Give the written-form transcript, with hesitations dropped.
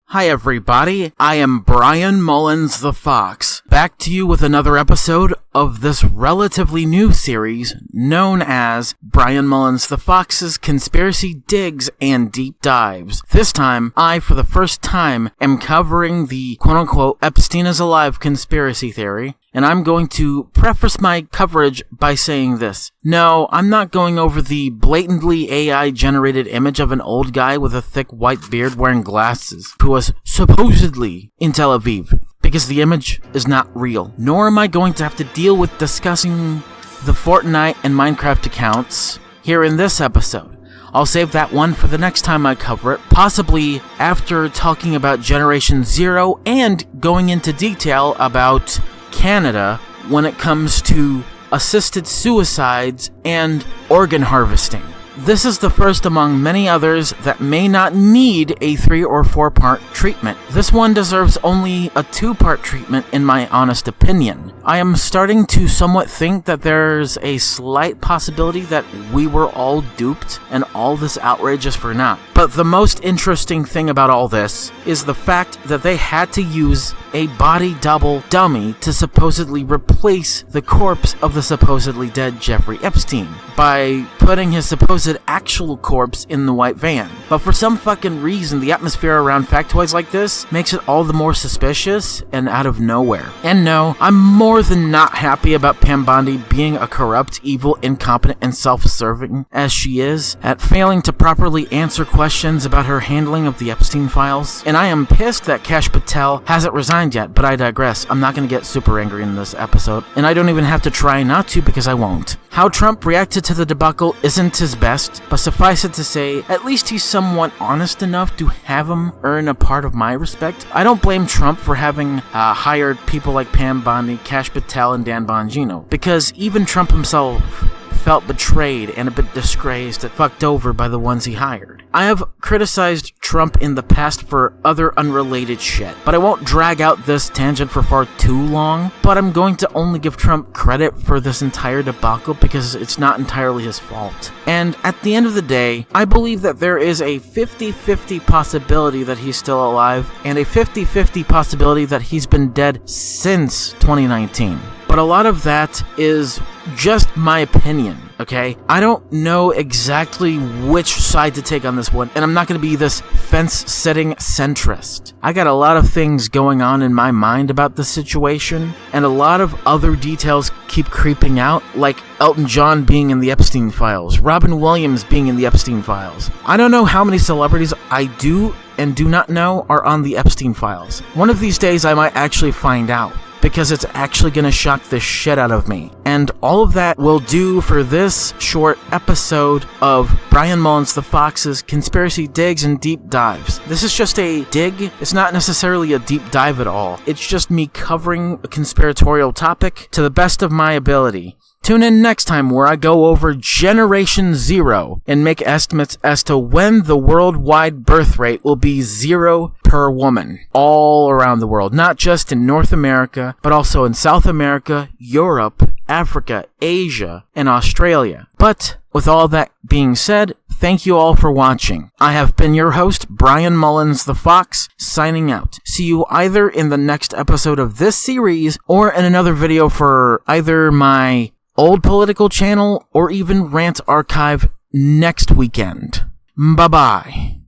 Hi everybody, I am Brian Mullins the Fox, back to you with another episode of this relatively new series known as Brian Mullins the Fox's Conspiracy Digs and Deep Dives. This time, I, for the first time, am covering the quote-unquote Epstein is alive conspiracy theory, and I'm going to preface my coverage by saying this. No, I'm not going over the blatantly AI-generated image of an old guy with a thick white beard wearing glasses, who was supposedly in Tel Aviv, because the image is not real. Nor am I going to have to deal with discussing the Fortnite and Minecraft accounts here in this episode. I'll save that one for the next time I cover it, possibly after talking about Generation Zero and going into detail about Canada when it comes to assisted suicides and organ harvesting. This is the first among many others that may not need a 3 or 4 part treatment. This one deserves only a 2-part treatment in my honest opinion. I am starting to somewhat think that there's a slight possibility that we were all duped and all this outrage is for naught. But the most interesting thing about all this is the fact that they had to use a body double dummy to supposedly replace the corpse of the supposedly dead Jeffrey Epstein by putting his supposed actual corpse in the white van. But for some fucking reason, the atmosphere around factoids like this makes it all the more suspicious and out of nowhere. And no, I'm more than not happy about Pam Bondi being a corrupt, evil, incompetent, and self-serving as she is at failing to properly answer questions about her handling of the Epstein files. And I am pissed that Kash Patel hasn't resigned yet, but I digress. I'm not going to get super angry in this episode, and I don't even have to try not to because I won't. How Trump reacted to the debacle isn't his best, but suffice it to say, at least he's somewhat honest enough to have him earn a part of my respect. I don't blame Trump for having hired people like Pam Bondi, Kash Patel, and Dan Bongino, because even Trump himself felt betrayed and a bit disgraced and fucked over by the ones he hired. I have criticized Trump in the past for other unrelated shit, but I won't drag out this tangent for far too long, but I'm going to only give Trump credit for this entire debacle because it's not entirely his fault. And at the end of the day, I believe that there is a 50-50 possibility that he's still alive and a 50-50 possibility that he's been dead since 2019. But a lot of that is just my opinion, okay? I don't know exactly which side to take on this one, and I'm not going to be this fence-sitting centrist. I got a lot of things going on in my mind about the situation, and a lot of other details keep creeping out, like Elton John being in the Epstein files, Robin Williams being in the Epstein files. I don't know how many celebrities I do and do not know are on the Epstein files. One of these days I might actually find out, because it's actually going to shock the shit out of me. And all of that will do for this short episode of Brian Mullins the Fox's Conspiracy Digs and Deep Dives. This is just a dig. It's not necessarily a deep dive at all. It's just me covering a conspiratorial topic to the best of my ability. Tune in next time where I go over Generation Zero and make estimates as to when the worldwide birth rate will be 0 per woman all around the world, not just in North America, but also in South America, Europe, Africa, Asia, and Australia. But with all that being said, thank you all for watching. I have been your host, Brian Mullins the Fox, signing out. See you either in the next episode of this series or in another video for either my old political channel or even rant archive next weekend. Bye-bye.